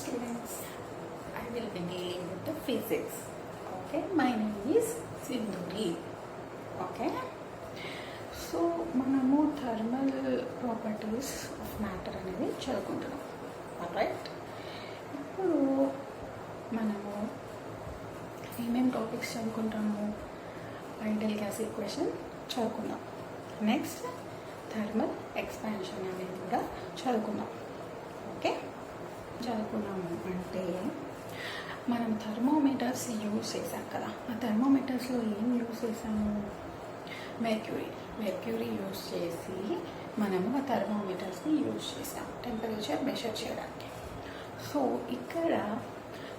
students, I will be dealing with the physics. Okay, my name is Sindhuri. Okay, so మనము thermal properties of matter అనేది చదువుకుంటున్నాం. Right, ఇప్పుడు మనము ఏమేమి topics చదువుకుంటాము? Ideal gas equation చదువుకుందాం. Next thermal expansion అనేది కూడా చదువుకుందాం. ఓకే, చదువుకున్నాము అంటే మనం థర్మోమీటర్స్ యూజ్ చేసాం కదా. ఆ థర్మోమీటర్స్లో ఏం యూజ్ చేసాము? మెర్క్యూరీ యూజ్ చేసి మనము ఆ థర్మోమీటర్స్ని యూజ్ చేసాం టెంపరేచర్ మెషర్ చేయడానికి. సో ఇక్కడ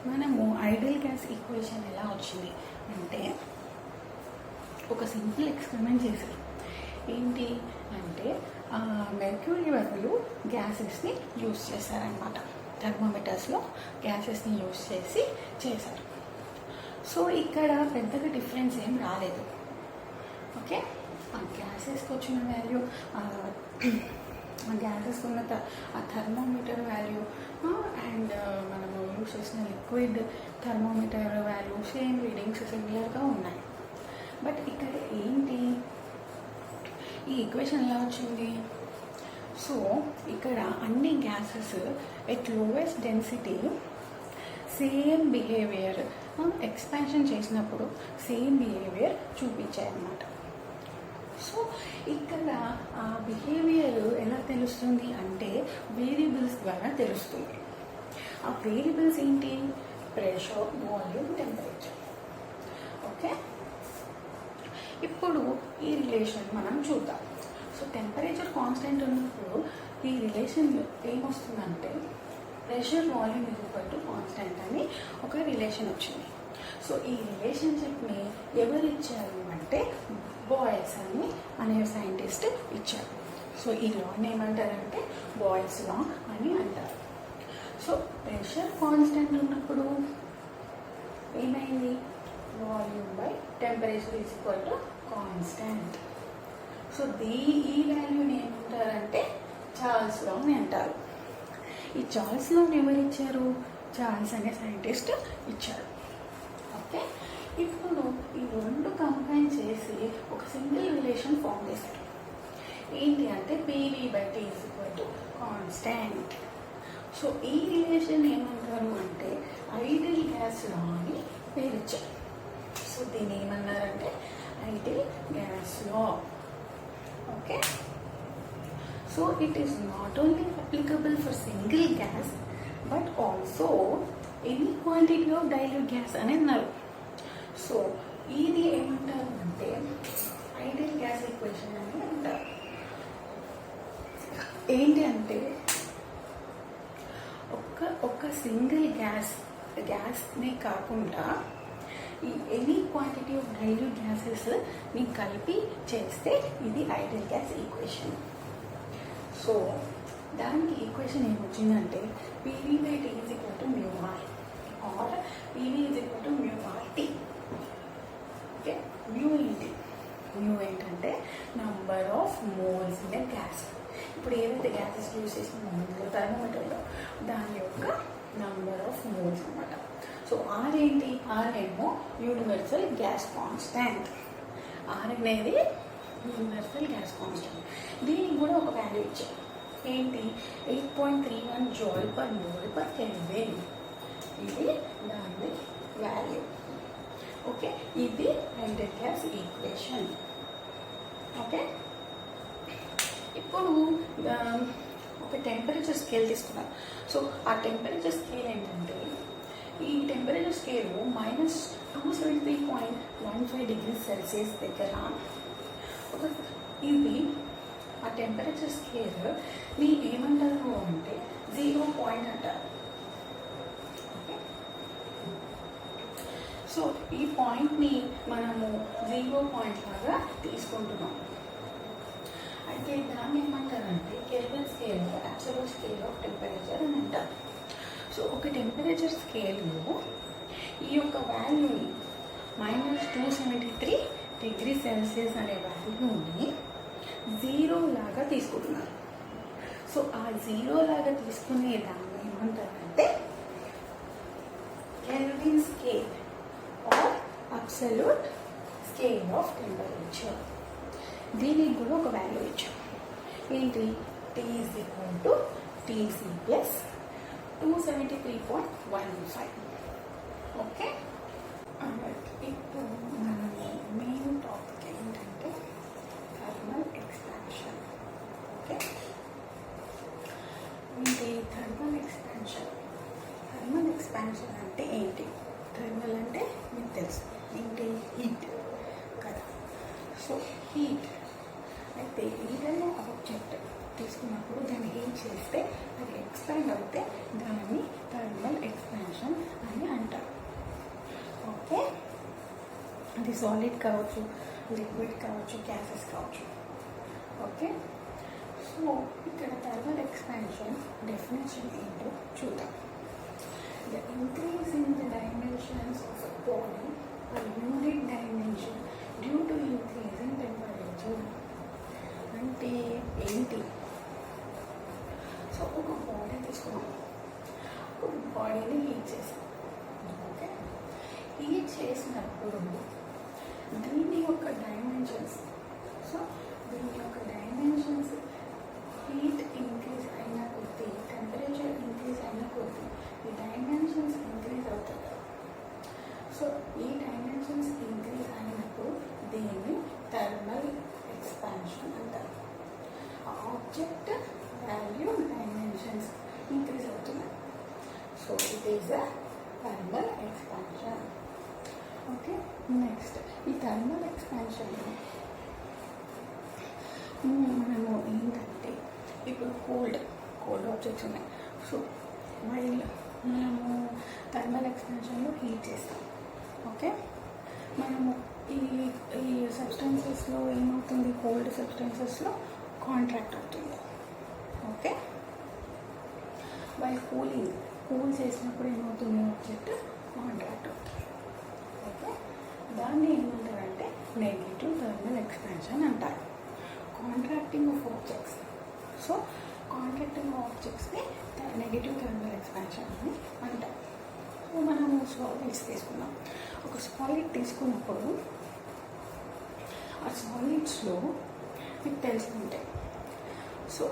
మనము ఐడియల్ గ్యాస్ ఈక్వేషన్ ఎలా వచ్చింది అంటే ఒక సింపుల్ ఎక్స్పెరిమెంట్ చేశారు. ఏంటి అంటే మెర్క్యూరీ బదులు గ్యాసెస్ని యూజ్ చేశారనమాట. థర్మోమీటర్స్లో గ్యాసెస్ని యూజ్ చేసి చేశారు. సో ఇక్కడ పెద్దగా డిఫరెన్స్ ఏం రాలేదు. ఓకే, ఆ గ్యాసెస్కి వచ్చిన వాల్యూ, ఆ గ్యాసెస్కి ఉన్న ఆ థర్మోమీటర్ వాల్యూ అండ్ మనము యూజ్ చేసిన liquid thermometer value same readings సిమిలర్గా ఉన్నాయి. బట్ ఇక్కడ ఏంటి, ఈ ఈక్వేషన్ ఎలా వచ్చింది? సో ఇక్కడ అన్ని gases at lowest density same behaviour, expansion చేసినప్పుడు సేమ్ బిహేవియర్ చూపించాయన్నమాట. సో ఇక్కడ ఆ బిహేవియర్ ఎలా తెలుస్తుంది అంటే వేరియబుల్స్ ద్వారా తెలుస్తుంది. ఆ వేరియబుల్స్ ఏంటి? Pressure, volume, temperature. ఓకే, ఇప్పుడు ఈ రిలేషన్ మనం చూద్దాం. సో టెంపరేచర్ కాన్స్టెంట్ ఉన్నప్పుడు ఈ రిలేషన్ ఏమొస్తుందంటే ప్రెషర్, వాల్యూమ్ = కాన్స్టెంట్ అని ఒక రిలేషన్ వచ్చింది. సో ఈ రిలేషన్షిప్ని ఎవరు ఇచ్చారు అంటే బాయిల్స్ అనే సైంటిస్ట్ ఇచ్చారు. సో ఈ లాని ఏమంటారంటే బాయిల్స్ లా అని అంటారు. సో ప్రెషర్ కాన్స్టెంట్ ఉన్నప్పుడు ఏమైంది? Volume by temperature = constant. So ఈ వాల్యూని ఏమంటారంటే చార్ల్స్ లా అని అంటారు. ఈ చార్ల్స్ లాని ఎవరు ఇచ్చారు? చార్ల్స్ అనే సైంటిస్ట్ ఇచ్చారు. ఓకే, ఇప్పుడు ఈ రెండు కంబైన్ చేసి ఒక సింగిల్ రిలేషన్ ఫామ్ చేశారు. ఏంటి అంటే PV/T = కాన్స్టెంట్. సో ఈ రిలేషన్ ఏమంటారు అంటే ఐడియల్ గ్యాస్ లా అని పేరు ఇచ్చారు. సో దీన్ని ఏమన్నారంటే ideal gas law. Okay, so it is not only applicable for single gas but also any quantity of dilute gas అని అన్నారు. సో ఇది ఏమంటారు అంటే ఐడియల్ గ్యాస్ ఈక్వేషన్ అని అంటారు. ఏంటి అంటే ఒక సింగిల్ గ్యాస్ని కాకుండా ఈ ఎనీ క్వాంటిటీ ఆఫ్ డైల్యూట్ గ్యాసెస్ని కలిపి చేస్తే ఇది ఐడియల్ గ్యాస్ ఈక్వేషన్. సో దానికి ఈక్వేషన్ ఏమొచ్చిందంటే PV/T = μR or PV = μRT. Okay, mu ఏంటంటే number of moles in gas. ఇప్పుడు ఏవైతే గ్యాసెస్ యూజ్ చేసిన థర్మోమీటర్లో దాని యొక్క నంబర్ ఆఫ్ మోల్స్ అన్నమాట. సో R ఏంటి? R ఏమో యూనివర్సల్ గ్యాస్ కాన్స్టెంట్. R అనేది యూనివర్సల్ గ్యాస్ కాన్స్టెంట్. దీనికి కూడా ఒక వాల్యూ ఇచ్చారు. ఏంటి? 8.31 Joule/mole/Kelvin. ఇది దాని వాల్యూ. ఓకే, ఇది ఐడియల్ గ్యాస్ ఈక్వేషన్. ఓకే, ఇప్పుడు ఒక టెంపరేచర్ స్కేల్ తీసుకున్నాం. సో ఆ టెంపరేచర్ స్కేల్ ఏంటంటే ఈ టెంపరేచర్ స్కేల్ -273.15 degrees Celsius దగ్గర ఇది ఆ టెంపరేచర్ స్కేల్ని ఏమంటారు అంటే 0 పాయింట్ అంటారు. ఓకే, సో ఈ పాయింట్ని మనము 0 పాయింట్ లాగా తీసుకుంటున్నాం. అయితే దాన్ని ఏమంటారంటే kelvin scale, absolute scale of temperature అని అంటారు. సో ఒక టెంపరేచర్ స్కేల్లో ఈ యొక్క వాల్యూని -273 degrees Celsius అనే వాల్యూని 0 లాగా తీసుకుంటున్నారు. సో ఆ 0 లాగా తీసుకునే దాన్ని ఏమంటారంటే అబ్సల్యూట్ స్కేల్ ఆఫ్ టెంపరేచర్. దీనికి కూడా ఒక వాల్యూ ఇచ్చాం. ఏంటి? T is equal to TC plus 273.15. Okay. ఇప్పుడు మనము మెయిన్ టాపిక్ ఏంటంటే థర్మల్ ఎక్స్పాన్షన్. ఓకే. ఏంటి థర్మల్ ఎక్స్పాన్షన్? థర్మల్ ఎక్స్పాన్షన్ అంటే ఏంటి? థర్మల్ అంటే మీకు తెలుసు ఏంటి? హీట్ కదా. సో హీట్ అయితే ఏదైనా ఆబ్జెక్ట్ తీసుకున్నప్పుడు దాన్ని హీట్ చేస్తే అది ఎక్స్పాండ్ అవుతే దాన్ని థర్మల్ ఎక్స్పాన్షన్ అని అంటారు. ఓకే. అది సాలిడ్ కావచ్చు, లిక్విడ్ కావచ్చు, గ్యాసెస్ కావచ్చు. ఓకే. సో ఇక్కడ థర్మల్ ఎక్స్పాన్షన్ డెఫినేషన్ ఏంటో చూద్దాం. The increase in the dimensions of a body per unit dimension due to increase in temperature. అంటే ఏంటి? సో ఒక బాడీ తీసుకున్నాం, ఒక బాడీని హీట్ చేసాం. ఓకే. హీట్ చేసినప్పుడు దీని యొక్క డైమెన్షన్స్, సో దీని యొక్క డైమెన్షన్స్ హీట్ ఇంక్రీజ్ అయిన కొద్దీ, టెంపరేచర్ ఇంక్రీజ్ అయిన కొద్దీ ఈ డైమెన్షన్స్ ఇంక్రీజ్ అవుతాయి కదా. సో ఈ డైమెన్షన్స్ ఇంక్రీజ్ అయినప్పుడు దీన్ని థర్మల్ ఎక్స్పాన్షన్ అంటారు. ఆబ్జెక్ట్ వాల్యూ డైమెన్షన్స్ ఇంక్రీజ్ అవుతున్నాయి. So it is a thermal expansion. Okay. Next ఈ థర్మల్ ఎక్స్పాన్షన్ మనము ఏంటంటే ఇప్పుడు కోల్డ్ ఆబ్జెక్ట్స్ ఉన్నాయి. సో వైల్ మనము థర్మల్ ఎక్స్పాన్షన్లో హీట్ చేస్తాం. ఓకే. మనము ఈ సబ్స్టెన్సెస్లో ఏమవుతుంది? కోల్డ్ సబ్స్టెన్సెస్లో కాంట్రాక్ట్ అవుతుంది. ఓకే. వైల్ కూల్ చేసినప్పుడు ఏమవుతుంది? ఆబ్జెక్ట్ కాంట్రాక్ట్ అవుతుంది. ఓకే. దాన్ని ఏమంటారంటే నెగటివ్ థర్మల్ ఎక్స్పాన్షన్ అంటారు. Contracting of objects. So contracting ఆబ్జెక్ట్స్ని నెగటివ్ థర్మల్ ఎక్స్పాన్షన్ అని అంటారు. సో మనము సాలిడ్స్ తీసుకున్నాం. ఒక సాలిడ్ తీసుకున్నప్పుడు ఆ సాలిడ్స్లో మీకు తెలిసి ఉంటాయి. సో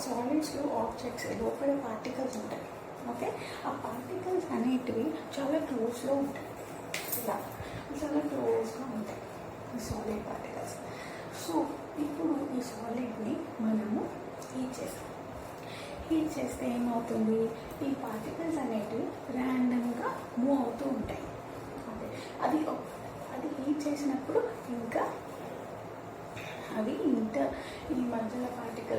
సాలిడ్స్లో ఆబ్జెక్ట్స్ లోపల పార్టికల్స్ ఉంటాయి. ఓకే. ఆ పార్టికల్స్ అనేటివి చాలా క్లోజ్లో ఉంటాయి. ఇలా చాలా క్లోజ్గా ఉంటాయి ఈ సాలిడ్ పార్టికల్స్. సో ఇప్పుడు ఈ సాలిడ్ని మనము హీట్ చేస్తాం. హీట్ చేస్తే ఏమవుతుంది? ఈ పార్టికల్స్ అనేటివి ర్యాండమ్గా మూవ్ అవుతూ ఉంటాయి. ఓకే. అది హీట్ చేసినప్పుడు ఇంకా అవి ఈ మధ్యలో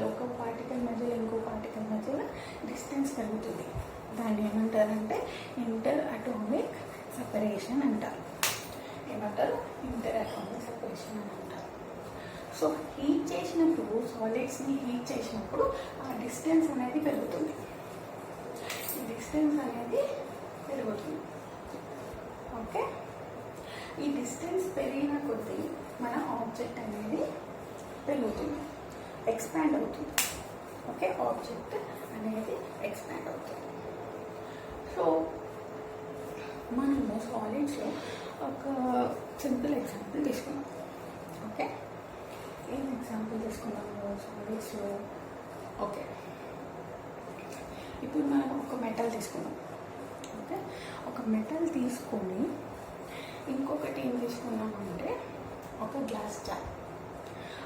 ఒక పార్టికల్ మధ్యలో ఇంకో పార్టికల్ మధ్యలో డిస్టెన్స్ పెరుగుతుంది. దాన్ని ఏమంటారంటే ఇంటర్ అటామిక్ సెపరేషన్ అంటారు. ఏమంటారు? ఇంటర్ అటామిక్ సెపరేషన్ అని అంటారు. సో హీట్ చేసినప్పుడు సాలిడ్స్ని హీట్ చేసినప్పుడు ఆ డిస్టెన్స్ అనేది పెరుగుతుంది. ఈ డిస్టెన్స్ అనేది పెరుగుతుంది. ఓకే. ఈ డిస్టెన్స్ పెరిగిన కొద్దీ మన ఆబ్జెక్ట్ అనేది పెరుగుతుంది, ఎక్స్పాండ్ అవుతుంది. ఓకే. ఆబ్జెక్ట్ అనేది ఎక్స్పాండ్ అవుతుంది. సో మనము సాలిడ్స్లో ఒక సింపుల్ ఎగ్జాంపుల్ తీసుకున్నాం. ఓకే. ఏం ఎగ్జాంపుల్ తీసుకున్నాము సాలిడ్స్లో? ఓకే. ఇప్పుడు మనం ఒక మెటల్ తీసుకున్నాం. ఓకే. ఒక మెటల్ తీసుకొని ఇంకొకటి ఏం తీసుకున్నామంటే ఒక గ్లాస్ జార్.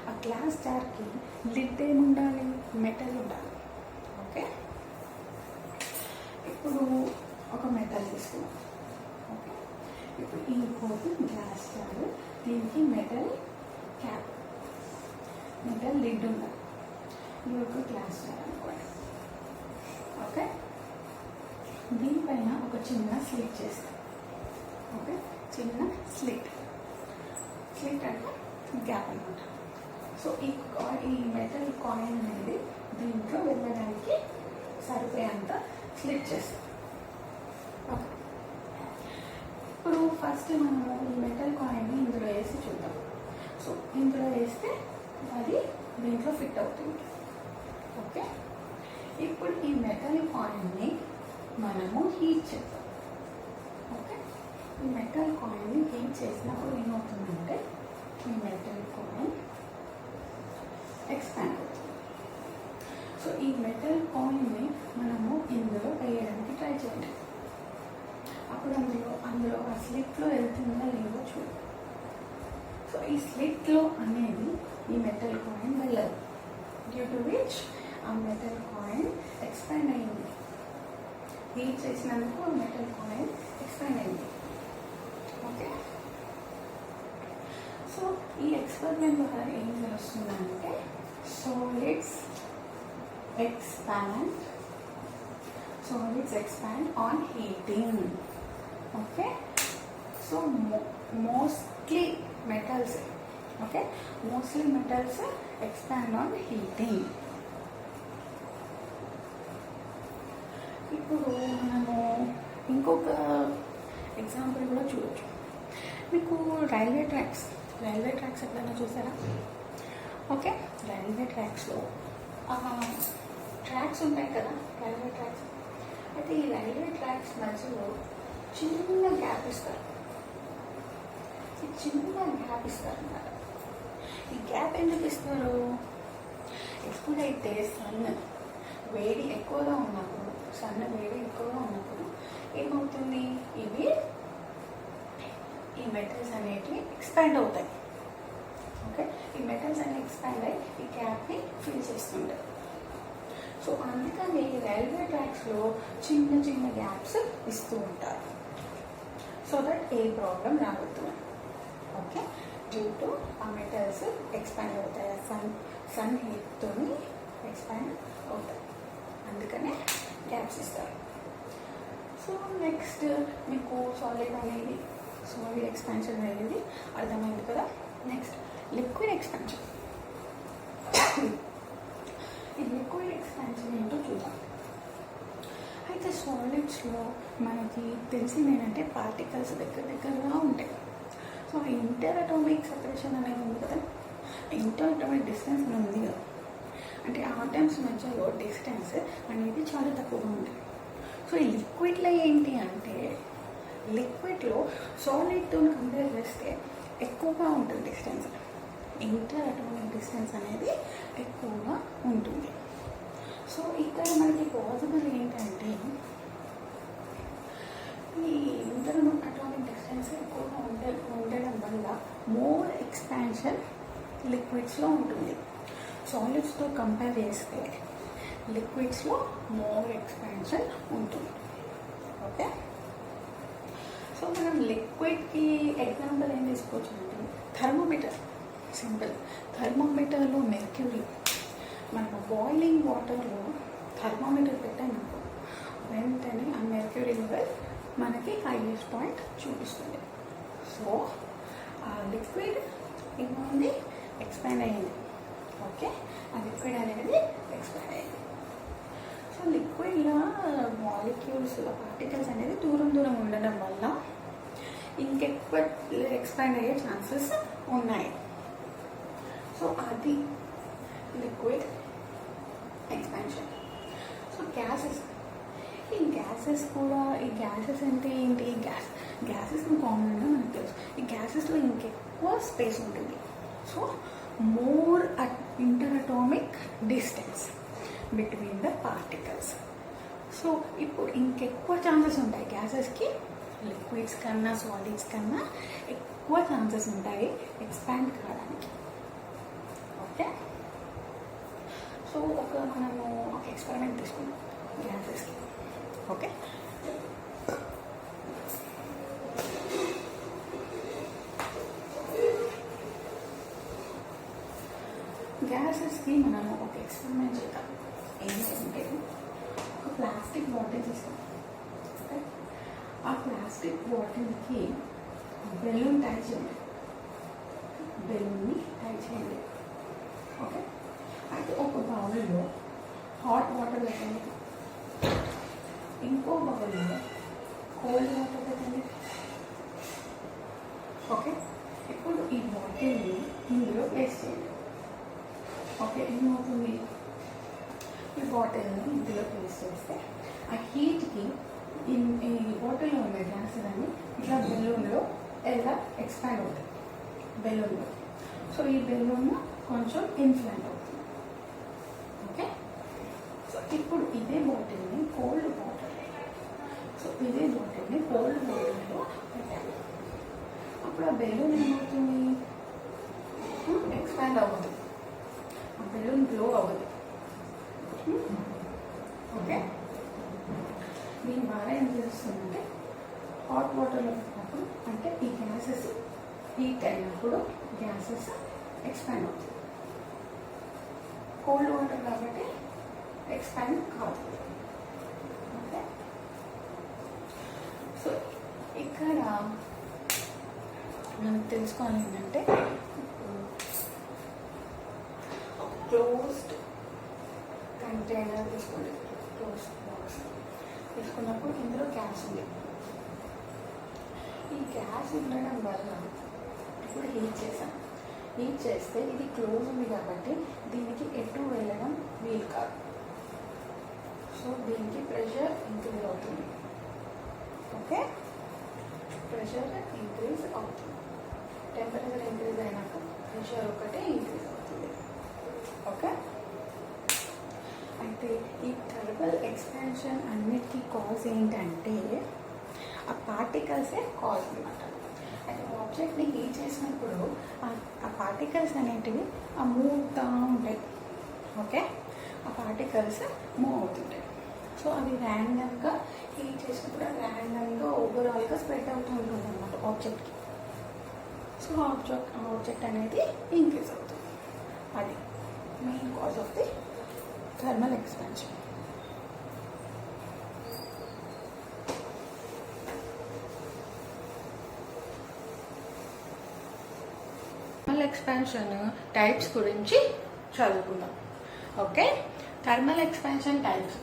ఆ గ్లాస్ జార్కి లిడ్ ఏముండాలి? మెటల్ ఉండాలి. ఓకే. ఇప్పుడు ఒక మెటల్ తీసుకున్నాం. ఓకే. ఇప్పుడు ఇంకోటి గ్లాస్ జార్, దీనికి మెటల్ క్యాప్, మెటల్ లిడ్ ఉండాలి. ఇది ఒక గ్లాస్ జార్ అనుకోండి. ఓకే. దీనిపైన ఒక చిన్న స్లిట్ చేస్తాం. ఓకే. చిన్న స్లిట్ అంటే గ్యాప్ అనమాట. సో ఈ మెటల్ కాయిన్ అనేది దీంట్లో వెళ్ళడానికి సరిపోయేంత స్లిట్ చేస్తాం. ఓకే. ఇప్పుడు ఫస్ట్ మనము ఈ మెటల్ కాయిన్ని ఇందులో వేసి చూద్దాం. సో ఇందులో వేస్తే అది దీంట్లో ఫిట్ అవుతుంది. ఓకే. ఇప్పుడు ఈ మెటల్ కాయిన్ని మనము హీట్ చేద్దాం. ఓకే. ఈ మెటల్ కాయిన్ని హీట్ చేసినప్పుడు ఏమవుతుందంటే ఈ మెటల్ కాయిన్ ఎక్స్పాండ్ అవుతుంది. సో ఈ మెటల్ కాయిన్ని మనము ఇందులో వేయడానికి ట్రై చేయండి. అప్పుడు అందులో ఆ స్లిట్లో వెళ్తుందా లేదో చూడు. సో ఈ స్లిట్లో అనేది ఈ మెటల్ కాయిన్ వెళ్ళదు, డ్యూ టు విచ్ ఆ మెటల్ కాయిన్ ఎక్స్పాండ్ అయింది. హీట్ చేసినందుకు ఆ మెటల్ కాయిన్ ఎక్స్పాండ్ అయింది. ఓకే, సో ఈ ఎక్స్పెరిమెంట్ ద్వారా ఏం తెలుస్తుందంటే solids expand on heating. Okay, so mostly metals expand on heating. ఇప్పుడు మనము ఇంకొక ఎగ్జాంపుల్ కూడా చూడొచ్చు. మీకు రైల్వే ట్రాక్స్ ఎప్పుడైనా చూసారా? ఓకే, రైల్వే ట్రాక్స్లో ట్రాక్స్ ఉంటాయి కదా, రైల్వే ట్రాక్స్. అయితే ఈ రైల్వే ట్రాక్స్ మధ్యలో చిన్న గ్యాప్ ఇస్తారు. అన్నమాట. ఈ గ్యాప్ ఎందుకు ఇస్తారు? ఎప్పుడైతే సన్ వేడి ఎక్కువగా ఉన్నప్పుడు ఏమవుతుంది, ఈ మెటల్స్ అనేటివి ఎక్స్పాండ్ అవుతాయి. ఓకే, ఈ మెటల్స్ అనేవి ఎక్స్పాండ్ అయ్యి ఈ గ్యాప్ని ఫిల్ చేస్తుంటాయి. సో అందుకని రైల్వే ట్రాక్స్లో చిన్న గ్యాప్స్ ఇస్తూ ఉంటారు, సో దట్ ఏ ప్రాబ్లం రావద్దు. ఓకే, డ్యూ టు ఆ మెటల్స్ ఎక్స్పాండ్ అవుతాయి, సన్ హీట్తో ఎక్స్పాండ్ అవుతాయి, అందుకనే గ్యాప్స్ ఇస్తారు. సో నెక్స్ట్ మీకు సాలిడ్ ఎక్స్పాన్షన్ అనేది అర్థమైంది కదా. Next liquid expansion. ఈ లిక్విడ్ ఎక్స్పాన్షన్ ఏంటో చూద్దాం. అయితే సాలిడ్స్లో మనకి తెలిసింది ఏంటంటే పార్టికల్స్ దగ్గరగా ఉంటాయి. సో ఆ ఇంటర్ అటామిక్ సెపరేషన్ అనేది ఉంది కదా, ఇంటర్ అటామిక్ డిస్టెన్స్ అనేది ఉంది కదా, అంటే ఆటమ్స్ మధ్యలో డిస్టెన్స్ అనేది చాలా తక్కువగా ఉంది. సో ఈ లిక్విడ్లో ఏంటి అంటే, లిక్విడ్లో సాలిడ్తో కంపేర్ చేస్తే ఎక్కువగా ఉంటుంది డిస్టెన్స్, ఇంటర్ అటామిక్ డిస్టెన్స్ అనేది ఎక్కువగా ఉంటుంది. సో ఇక్కడ మనకి పాసిబుల్ ఏంటంటే ఈ ఇంటర్ అటామిక్ డిస్టెన్స్ ఎక్కువగా ఉండడం వల్ల మోర్ ఎక్స్పాన్షన్ లిక్విడ్స్లో ఉంటుంది. సాలిడ్స్తో కంపేర్ చేస్తే లిక్విడ్స్లో మోర్ ఎక్స్పాన్షన్ ఉంటుంది. ఓకే, సో మనం లిక్విడ్కి ఎగ్జాంపుల్ ఏం తీసుకోవచ్చు అంటే థర్మోమీటర్. సింపుల్, థర్మోమీటర్లో మెర్క్యూరీ. మనం బాయిలింగ్ వాటర్లో థర్మోమీటర్ పెట్టామనుకో, వెంటనే ఆ మెర్క్యూరీ లెవెల్ మనకి హైయెస్ట్ పాయింట్ చూపిస్తుంది. సో ఆ లిక్విడ్ ఏమైంది, ఎక్స్పాండ్ అయ్యింది. ఓకే, ఆ లిక్విడ్ అనేది ఎక్స్పాండ్ అయ్యింది. సో లిక్విడ్లో మాలిక్యూల్స్ పార్టికల్స్ అనేది దూరం ఉండడం వల్ల ఇంకెక్కువ ఎక్స్పాండ్ అయ్యే ఛాన్సెస్ ఉన్నాయి. సో అది లిక్విడ్ ఎక్స్పాన్షన్. సో గ్యాసెస్, ఈ గ్యాసెస్ అంటే ఏంటి, గ్యాసెస్ కామన్గా మనకు తెలుసు. ఈ గ్యాసెస్లో ఇంకెక్కువ స్పేస్ ఉంటుంది. So more inter atomic distance between the particles. So ఇప్పుడు ఇంకెక్కువ ఛాన్సెస్ ఉంటాయి గ్యాసెస్కి, లిక్విడ్స్ కన్నా సాలిడ్స్ కన్నా ఎక్కువ ఛాన్సెస్ ఉంటాయి ఎక్స్పాండ్ కావడానికి. ఓకే, సో మనము ఒక ఎక్స్పెరిమెంట్ తీసుకున్నాం గ్యాసెస్కి. ఓకే, గ్యాసెస్కి మనము ఒక ఎక్స్పెరిమెంట్ చేద్దాం. ఏంటంటే ఒక ప్లాస్టిక్ బాటిల్ తీస్తాం. ఓకే, ఆ ప్లాస్టిక్ బాటిల్కి బెలూన్ టై చేయండి. ఓకే, అయితే ఒక బౌల్లో హాట్ వాటర్ పెట్టండి, ఇంకో బౌల్లో కోల్డ్ వాటర్ పెట్టండి. ఓకే, ఇప్పుడు ఈ బాటిల్ని ఇందులో వేస్ట్ చేయండి. ఓకే, ఏమవుతుంది, ఈ బాటిల్ని ఇందులో వేస్ట్ చేస్తే ఆ హీట్కి ఈ బాటిల్లో ఉన్న ఉంటుంది గ్యాసెస్ అని ఇట్లా బెలూన్లో ఎలా ఎక్స్పాండ్ అవుతుంది బెలూన్లో. సో ఈ బెలూన్ కొంచెం ఇన్ఫ్లాంట్ అవుతుంది. ఓకే, సో ఇప్పుడు ఇదే బాటిల్ని కోల్డ్ వాటర్, సో ఇదే బాటిల్ని కోల్డ్ వాటర్లో పెట్టాలి. అప్పుడు ఆ బెలూన్ ఏమవుతుంది, ఎక్స్పాండ్ అవ్వదు, ఆ బెలూన్ గ్లో అవ్వదు. ఓకే, దీని ద్వారా ఏం చేస్తుందంటే హాట్ వాటర్లో పెట్టినప్పుడు అంటే ఈ గ్యాసెస్ హీట్ అయినప్పుడు గ్యాసెస్ ఎక్స్పాండ్ అవుతుంది. కోల్డ్ వాటర్ కాబట్టి ఎక్స్పాండ్ కాదు. ఓకే, సో ఇక్కడ మనకు తెలుసుకోవాలి ఏంటంటే క్లోజ్డ్ కంటైనర్ తీసుకోండి, క్లోజ్డ్ బాక్స్ తీసుకున్నప్పుడు ఇందులో గ్యాస్ ఉంది. ఈ గ్యాస్ ఉండడం వల్ల ఇప్పుడు హీట్ చేశాను, హీట్ చేస్తే ఇది క్లోజ్ ఉంది కాబట్టి దీనికి ఎటు వెళ్ళడం వీలు కాదు. సో దీనికి ప్రెషర్ ఇంక్రీజ్ అవుతుంది. ఓకే, ప్రెషర్ ఇంక్రీజ్ అవుతుంది. టెంపరేచర్ ఇంక్రీజ్ అయినాక ప్రెషర్ ఒకటే ఇంక్రీజ్ అవుతుంది. ఓకే, అయితే ఈ థర్మల్ ఎక్స్పాన్షన్ అన్నిటికీ కాజ్ ఏంటంటే ఆ పార్టికల్సే కాజ్ అనమాట. అయితే ఆబ్జెక్ట్ని హీట్ చేసినప్పుడు ఆ పార్టికల్స్ అనేటివి మూవ్ అవుతూ ఉంటాయి. ఓకే, ఆ పార్టికల్స్ మూవ్ అవుతుంటాయి. సో అవి ర్యాండమ్గా హీట్ చేసినప్పుడు ర్యాండమ్గా ఓవరాల్గా స్ప్రెడ్ అవుతూ ఉంటుంది అనమాట ఆబ్జెక్ట్కి. సో ఆబ్జెక్ట్ అనేది ఇంక్రీజ్ అవుతుంది. అది main cause of the thermal expansion. Thermal expansion types గురించి చదువుకుందాం. Okay, thermal expansion types.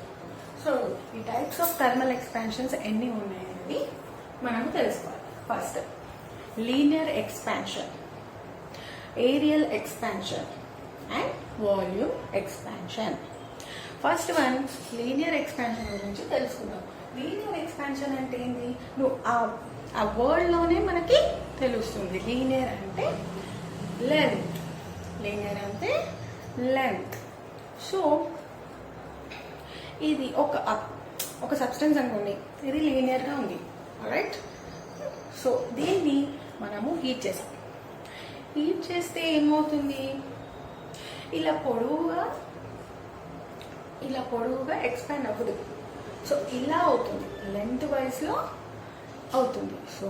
So ఈ టైప్స్ ఆఫ్ థర్మల్ ఎక్స్పాన్షన్స్ ఎన్ని ఉన్నాయనేది మనం తెలుసుకోవాలి. First linear expansion, areal expansion and volume expansion. First one linear expansion గురించి తెలుసుకుందాం. లీనియర్ ఎక్స్పాన్షన్ అంటే ఏంటి, నువ్వు ఆ వర్డ్లోనే మనకి తెలుస్తుంది. లీనియర్ అంటే లెంత్, లీనియర్ అంటే లెంత్. సో ఇది ఒక సబ్స్టెన్స్ అనుకోండి, ఇది లీనియర్గా ఉంది. రైట్, సో దీన్ని మనము హీట్ చేసాం. హీట్ చేస్తే ఏమవుతుంది, ఇలా పొడవుగా ఎక్స్పాండ్ అవ్వదు. సో ఇలా అవుతుంది, లెంత్ వైజ్లో అవుతుంది. సో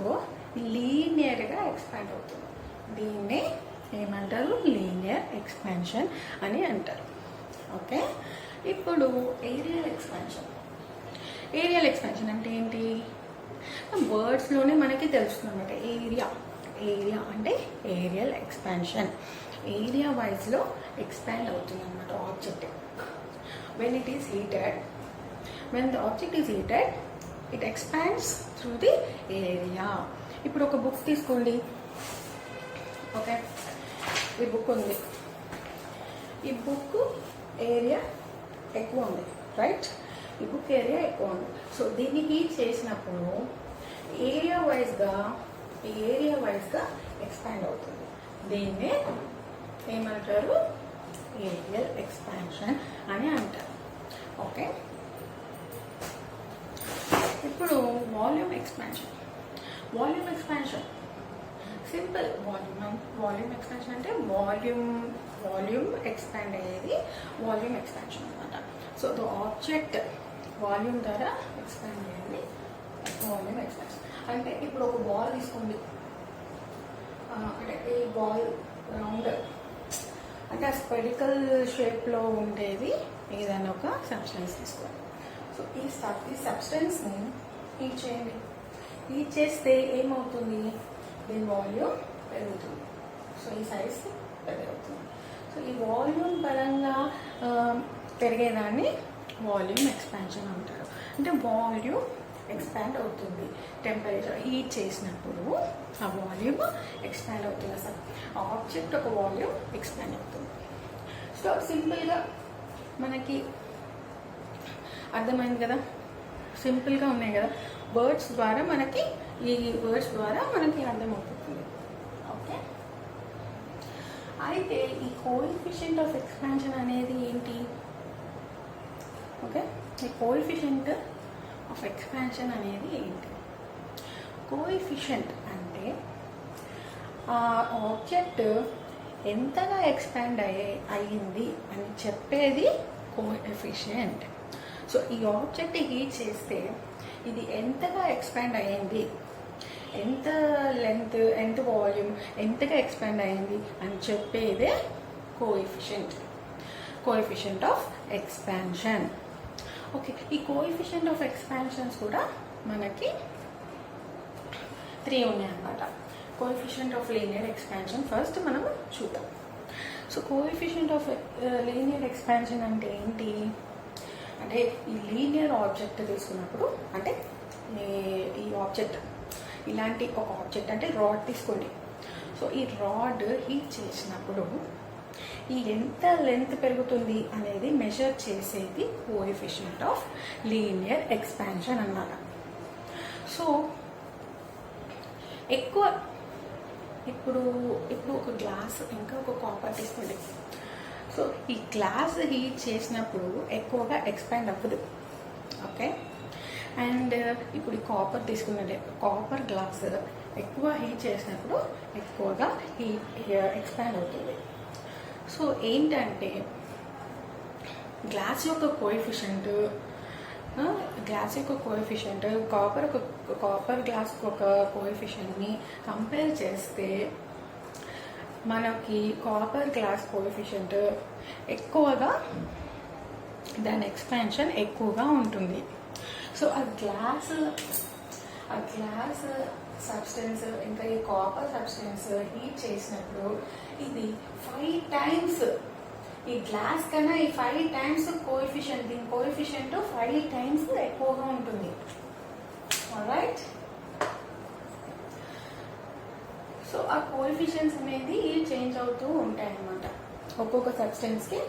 లీనియర్గా ఎక్స్పాండ్ అవుతుంది. దీన్నే ఏమంటారు, లీనియర్ ఎక్స్పాన్షన్ అని అంటారు. ఓకే, ఇప్పుడు ఏరియల్ ఎక్స్పాన్షన్. ఏరియల్ ఎక్స్పాన్షన్ అంటే ఏంటి, వర్డ్స్లోనే మనకి తెలుస్తుంది అనమాట. ఏరియా అంటే ఏరియల్ ఎక్స్పాన్షన్, ఏరియా వైజ్లో ఎక్స్పాండ్ అవుతుంది అనమాట object. when the object is heated, it expands through the area. ఇప్పుడు ఒక బుక్ తీసుకోండి. ఓకే, ఈ బుక్ ఉంది, ఈ బుక్ ఏరియా ఎక్కువ ఉంది. రైట్, ఈ బుక్ ఏరియా ఎక్కువ ఉంది. సో దీన్ని హీట్ చేసినప్పుడు ఏరియా వైజ్గా ఎక్స్పాండ్ అవుతుంది. దీన్నే ఏమంటారు, ఏరియల్ ఎక్స్పాన్షన్ అని అంటారు. ఓకే, ఇప్పుడు volume expansion. Simple. Volume expansion అంటే వాల్యూమ్ ఎక్స్పాండ్ అయ్యేది వాల్యూమ్ ఎక్స్పాన్షన్ అనమాట. సో ద ఆబ్జెక్ట్ వాల్యూమ్ ద్వారా ఎక్స్పాండ్ అయ్యేది వాల్యూమ్ ఎక్స్పాన్షన్. అంటే ఇప్పుడు ఒక బాల్ తీసుకోండి, అంటే ఈ బాల్ రౌండ్ అంటే ఆ స్పెరికల్ షేప్లో ఉండేది ఏదైనా ఒక సబ్స్టెన్స్ తీసుకోండి. సో ఈ సబ్స్టెన్స్ని హీట్ చేయండి. హీట్ చేస్తే ఏమవుతుంది, దీని వాల్యూమ్ పెరుగుతుంది. సో ఈ సైజ్ పెరుగుతుంది. సో ఈ వాల్యూమ్ పరంగా పెరిగేదాన్ని వాల్యూమ్ ఎక్స్పాన్షన్ అంటారు. అంటే వాల్యూమ్ ఎక్స్పాండ్ అవుతుంది. టెంపరేచర్ హీట్ చేసినప్పుడు ఆ వాల్యూమ్ ఎక్స్పాండ్ అవుతుంది. అసలు ఆబ్జెక్ట్ ఒక వాల్యూమ్ ఎక్స్పాండ్ అవుతుంది. సో సింపుల్గా మనకి అర్థమైంది కదా. సింపుల్గా ఉన్నాయి కదా, వర్డ్స్ ద్వారా మనకి అర్థమవుతుంది. ఓకే, అయితే ఈ కోఎఫిషియంట్ ఆఫ్ ఎక్స్పాన్షన్ అనేది ఏంటి? ఓకే, ఈ కోఎఫిషియంట్ ఆఫ్ ఎక్స్పాన్షన్ అనేది ఏంటి? కోఎఫిషియంట్ అంటే ఆ ఆబ్జెక్ట్ ఎంతగా ఎక్స్పాండ్ అయ్యింది అని చెప్పేది కోఎఫిషియంట్. సో ఈ ఆబ్జెక్ట్ హీట్ చేస్తే ఇది ఎంతగా ఎక్స్పాండ్ అయ్యింది, ఎంత లెంత్, ఎంత వాల్యూమ్, ఎంతగా ఎక్స్పాండ్ అయ్యింది అని చెప్పేదే కోఎఫిషియంట్ ఆఫ్ ఎక్స్పాన్షన్. ఓకే, ఈ కోఎఫిషియంట్ ఆఫ్ ఎక్స్పాన్షన్స్ కూడా మనకి 3 ఉన్నాయన్నమాట. Coefficient of linear expansion first మనం చూద్దాం. So coefficient of linear expansion అంటే ఏంటి అంటే, ఈ లీనియర్ ఆబ్జెక్ట్ తీసుకున్నప్పుడు, అంటే ఈ ఆబ్జెక్ట్ ఇలాంటి ఒక ఆబ్జెక్ట్ అంటే రాడ్ తీసుకోండి. సో ఈ రాడ్ హీట్ చేసినప్పుడు ఈ ఎంత లెంత్ పెరుగుతుంది అనేది మెజర్ చేసేది కోఎఫిషియంట్ ఆఫ్ లీనియర్ ఎక్స్పాన్షన్ అన్నమాట. సో ఇప్పుడు ఒక గ్లాస్ ఇంకా ఒక కాపర్ తీసుకోండి. సో ఈ గ్లాస్ హీట్ చేసినప్పుడు ఎక్కువగా ఎక్స్పాండ్ అవ్వదు. ఓకే, అండ్ ఇప్పుడు ఈ కాపర్ తీసుకున్నట్టే, కాపర్ గ్లాస్ ఎక్కువ హీట్ చేసినప్పుడు ఎక్కువగా ఎక్స్పాండ్ అవుతుంది. సో ఏంటంటే గ్లాస్ యొక్క కోఎఫిషియంట్ కాపర్ గ్లాస్ ఒక కోఎఫిషియంట్ని కంపేర్ చేస్తే మనకి కాపర్ గ్లాస్ కోఎఫిషియంట్ ఎక్కువగా, దాని ఎక్స్పాన్షన్ ఎక్కువగా ఉంటుంది. సో ఆ గ్లాస్ సబ్స్టెన్స్ ఇంకా ఈ కాపర్ సబ్స్టెన్స్ హీట్ చేసినప్పుడు ఇది 5 times, ఈ గ్లాస్ కన్నా ఈ 5 times కోఎఫిషియంట్, దీని కోఎఫిషియంట్ 5 times ఎక్కువగా ఉంటుంది. ఆల్రైట్, సో ఆ కోఎఫిషియన్స్ అనేది చేంజ్ అవుతూ ఉంటాయి అన్నమాట. ఒక్కొక్క సబ్స్టెన్స్కి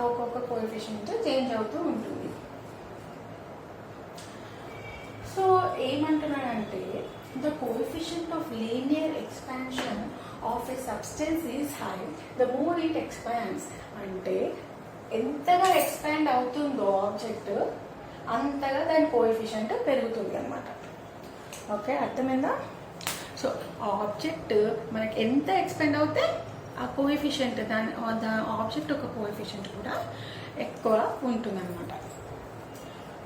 ఒక్కొక్క కోఎఫిషియంట్ చేంజ్ అవుతూ ఉంటుంది. సో ఏమంటున్నాడంటే, the coefficient of linear expansion of a substance is high the more it expands. అంటే ఎంతగా ఎక్స్పాండ్ అవుతుందో ఆబ్జెక్ట్ అంతగా దాని కోఎఫిషియంట్ పెరుగుతుంది అన్నమాట. ఓకే, అర్థమైందా? సో ఆబ్జెక్ట్ మనకి ఎంత ఎక్స్పాండ్ అవుతే ఆ కోఎఫిషియంట్, దాని ఆబ్జెక్ట్ యొక్క కోఎఫిషియంట్ కూడా ఎక్కువ ఉంటుందన్నమాట.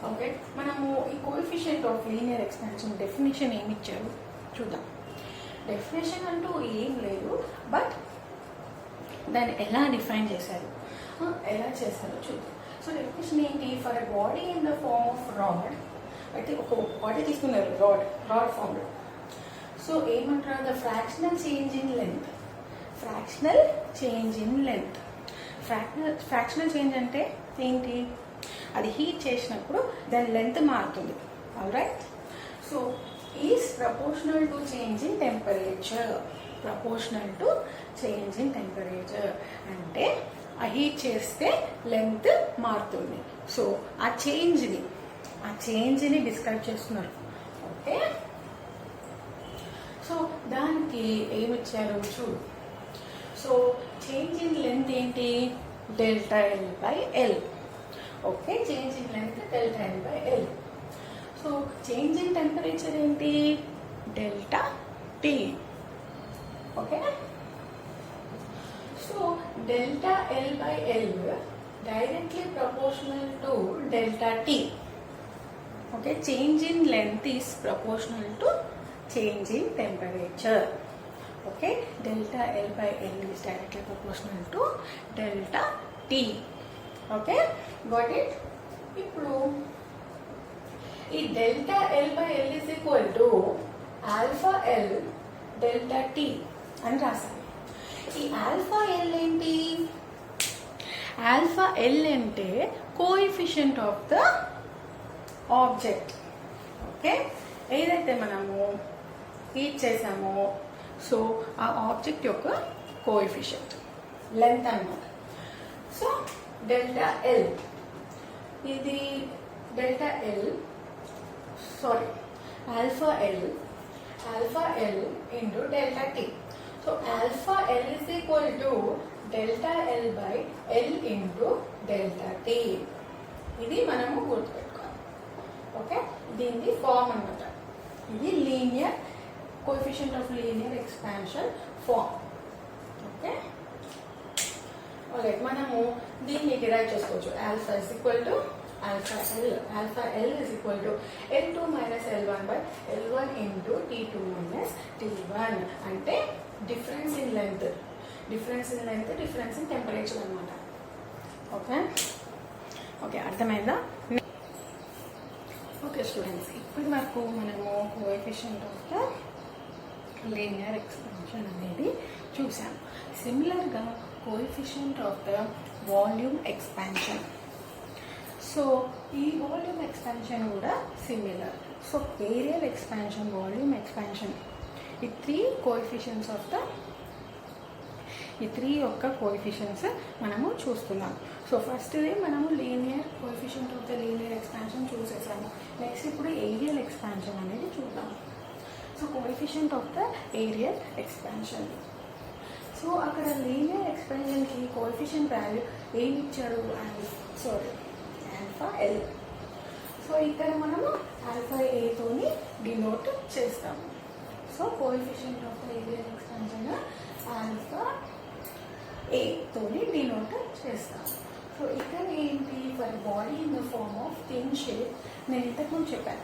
ఓకే, మనము ఈ coefficient of linear expansion definition ఏమి ఇచ్చారు చూద్దాం. డెఫినేషన్ అంటూ ఏం లేదు, బట్ దాన్ని ఎలా డిఫైన్ చేశారు, చూద్దాం. సో డెఫినేషన్ ఏంటి? For a body in the form of rod, అయితే ఒక బాడీ తీసుకున్నారు, రాడ్ ఫార్మ్. సో ఏమంటారు? The fractional change in length. Fractional change అంటే ఏంటి? అది హీట్ చేసినప్పుడు దాని లెంత్ మారుతుంది. Alright, so is proportional to change in temperature. అంటే ఆ హీట్ చేస్తే లెంత్ మారుతుంది. సో ఆ చేంజ్ని డిస్క్రైబ్ చేస్తున్నారు. ఓకే, సో దానికి ఏమిచ్చారు చూడు. సో చేంజ్ ఇన్ లెంత్ ఏంటి? Delta L by L. Okay, change in length delta L by L. So change in temperature ఏంటి? Delta T. Okay, so delta L by L directly proportional to delta T. Okay, change in length is proportional to change in temperature. Okay, delta L by L is directly proportional to delta T. Okay, got it? ఇప్పుడు ఈ delta L by L is equal to alpha L delta T అని రాశాను. ఈ alpha L ఏంటి? Alpha L అంటే coefficient of the object. Okay, ఏదైతే మనము heat చేసామో సో ఆ ఆబ్జెక్ట్ యొక్క కోఎఫిషియంట్ లెంత్ అన్నమాట. సో డెల్టా ఎల్, ఇది delta L sorry, alpha L into delta T. So alpha L is equal to delta L by L into delta T. ఇది మనము గుర్తుపెట్టుకోవాలి. ఓకే, దీన్ని ఫార్మ్ అన్నమాట. ఇది linear coefficient of linear expansion form. Okay, alright, మనము దీన్ని derive చేసుకోవచ్చు. Alpha is equal to alpha L is equal to L2 minus L1 by L1 into T2 minus T1. అంటే difference in length, difference in temperature అనమాట. Okay okay, అర్థమైందా? Okay students, ఇప్పటి వరకు మనము coefficient of the linear expansion అనేది చూసాం. సిమిలర్గా coefficient of the volume expansion. So ఈ వాల్యూమ్ ఎక్స్పాన్షన్ కూడా similar. So areal expansion, volume expansion, ఈ త్రీ యొక్క కోఎఫిషియన్స్ మనము చూస్తున్నాం. సో ఫస్ట్ది మనము linear coefficient of the linear expansion చూసేసాము. నెక్స్ట్ ఇప్పుడు ఏరియల్ ఎక్స్పాన్షన్ అనేది చూద్దాం. So coefficient of the areal expansion. So అక్కడ లీనియర్ ఎక్స్పాన్షన్కి కోఎఫిషియంట్ వాల్యూ ఏమి ఇచ్చాడు? Alpha L. సో ఇక్కడ మనము ఆల్ఫా A తోని డినోట్ చేస్తాము. So coefficient of the areal expansion alpha A తోని డినోట్ చేస్తాము. సో ఇక్కడ ఏంటి? For body in the form of thin shape. నేను ఇంతకుముందు చెప్పాను.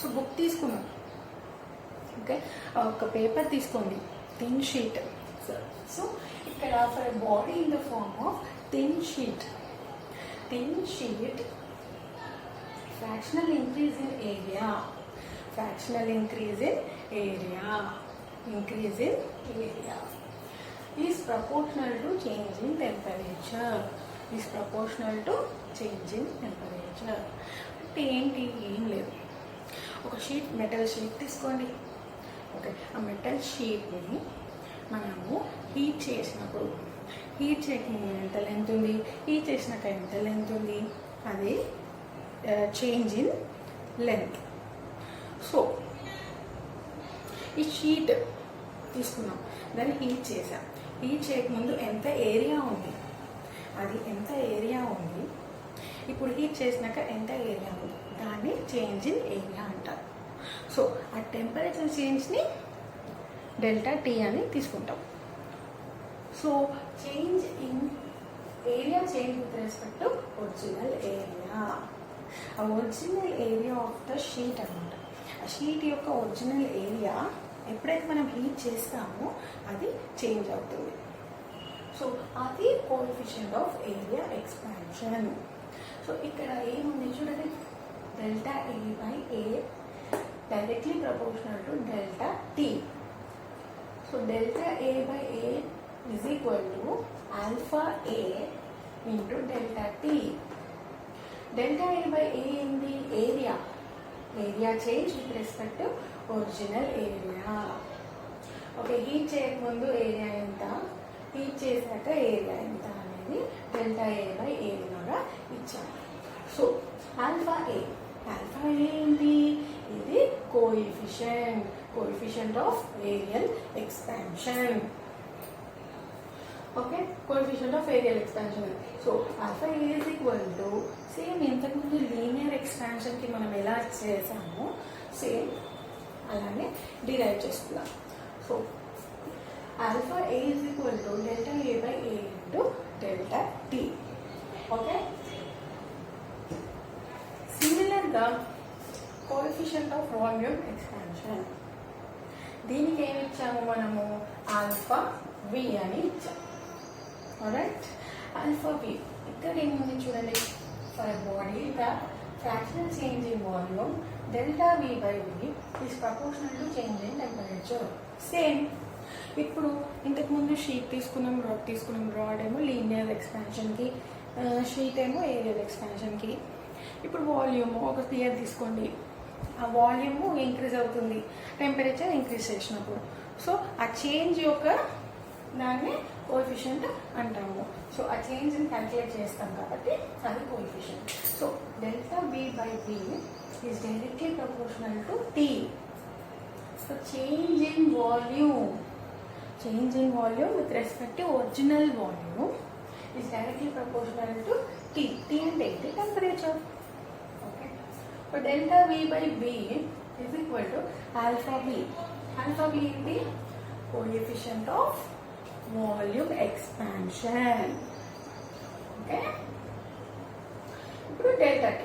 సో బుక్ తీసుకున్నాం. ఓకే, ఒక పేపర్ తీసుకోండి, థిన్ షీట్. సో ఇక్కడ for body in the form of thin sheet, fractional increase in area is proportional to change in temperature. అంటే ఏంటి? ఏం లేదు. ఒక షీట్, మెటల్ షీట్ తీసుకోండి. ఓకే, ఆ మెటల్ షీట్ని మనము హీట్ చేసినప్పుడు, హీట్ చేయకముందు ఎంత లెంత్ ఉంది, హీట్ చేసినాక ఎంత లెంత్ ఉంది, అది చేంజ్ ఇన్ లెంత్. సో ఈ షీట్ తీసుకున్నాం, దాన్ని హీట్ చేసాం. హీట్ చేయకముందు ఎంత ఏరియా ఉంది, అది ఎంత ఏరియా ఉంది, ఇప్పుడు హీట్ చేసినాక ఎంత ఏరియా ఉంది, దాన్ని చేంజ్ ఇన్ ఏరియా అంటారు. సో ఆ టెంపరేచర్ చేంజ్ని డెల్టా T అని తీసుకుంటాం. So change in area change with respect to original area. ఆ original area of the sheet అనమాట. ఆ షీట్ యొక్క ఒరిజినల్ ఏరియా ఎప్పుడైతే మనం హీట్ చేస్తామో అది చేంజ్ అవుతుంది. సో అది coefficient of area expansion. So ఇక్కడ ఏముంది చూడండి, delta A by A directly proportional to delta T. So delta A by A is equal to alpha A into delta T. Delta A by A ఏంటి? Area change with respect to original area. Okay, heat చేయకముందు area ఎంత, heat చేశాక area ఎంత అనేది delta A by A లాగా ఇచ్చాము. So alpha A ఏంటి? ఇది coefficient of areal expansion. Okay, coefficient of areal expansion. So alpha A is equal to same ఇంతకుముందు లీనియర్ ఎక్స్పాన్షన్కి మనం ఎలా చేసామో సేమ్ అలానే డిరైవ్ చేసుకున్నాం. So alpha A is equal to delta A by A into delta T. Okay, సిమిలర్గా coefficient of volume expansion, దీనికి ఏమి ఇచ్చాము మనము? ఆల్ఫా V అని ఇచ్చాము. ఆల్రైట్, ఆల్ఫా V ఇక్కడ ఏముంది చూడండి, for body the fractional change in volume delta V by V is proportional to change in temperature. Same ఇప్పుడు ఇంతకుముందు షీట్ తీసుకున్నాం, రాడ్ ఏమో లీనియర్ ఎక్స్పాన్షన్కి, షీట్ ఏమో ఏరియల్ ఎక్స్పాన్షన్కి. ఇప్పుడు వాల్యూమ్ ఒక స్పియర్ తీసుకోండి, ఆ వాల్యూమ్ ఇంక్రీజ్ అవుతుంది టెంపరేచర్ ఇంక్రీజ్ చేసినప్పుడు. సో ఆ చేంజ్ యొక్క దాన్ని కోఎఫిషియంట్ అంటాము. సో ఆ చేంజ్ని క్యాల్కులేట్ చేస్తాం కాబట్టి అది coefficient. So delta V by V is directly proportional to T. So change in volume with respect to original volume is directly proportional to T. T and the temperature. Okay. So delta V by V is equal to alpha V. Alpha V is the coefficient of volume expansion. Okay. Now delta T.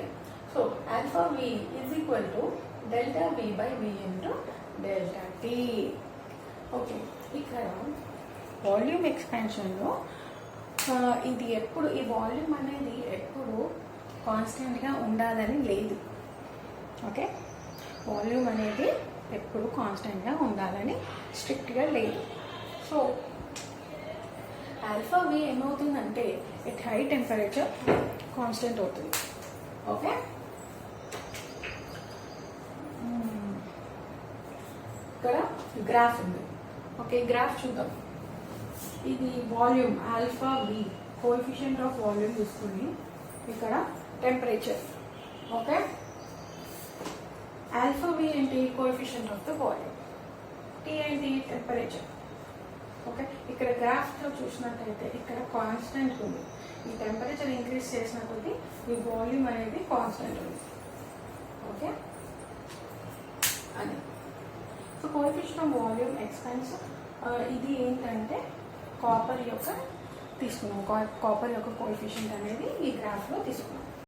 So alpha V is equal to delta V by V into delta T. Okay, ఇక్కడ volume ఎక్స్పాన్షన్లో ఇది ఎప్పుడు ఈ volume అనేది ఎప్పుడు కాన్స్టెంట్గా ఉండాలని లేదు. Okay, volume అనేది ఎప్పుడు కాన్స్టెంట్గా ఉండాలని స్ట్రిక్ట్గా లేదు. సో ఆల్ఫా వి ఏమవుతుందంటే ఎట్ హై టెంపరేచర్ కాన్స్టెంట్ అవుతుంది. ఓకే, ఇక్కడ గ్రాఫ్ ఉంది. ఓకే, గ్రాఫ్ చూద్దాం. ఇది volume alpha V coefficient of volume తీసుకుని ఇక్కడ టెంపరేచర్. ఓకే, ఆల్ఫా వి ఏంటి? Coefficient of the volume. T ఏంటి? టెంపరేచర్. ఓకే, ఇక్కడ గ్రాఫ్లో చూసినట్టయితే ఇక్కడ కాన్స్టెంట్ ఉంది. ఈ టెంపరేచర్ ఇంక్రీజ్ చేసిన కొద్దీ ఈ వాల్యూమ్ అనేది కాన్స్టెంట్ ఉంది. ఓకే, అది so coefficient of volume expanse. ఇది ఏంటంటే కాపర్ యొక్క తీసుకున్నాం. కాపర్ యొక్క కోఎఫిషియంట్ అనేది ఈ గ్రాఫ్లో తీసుకున్నాం.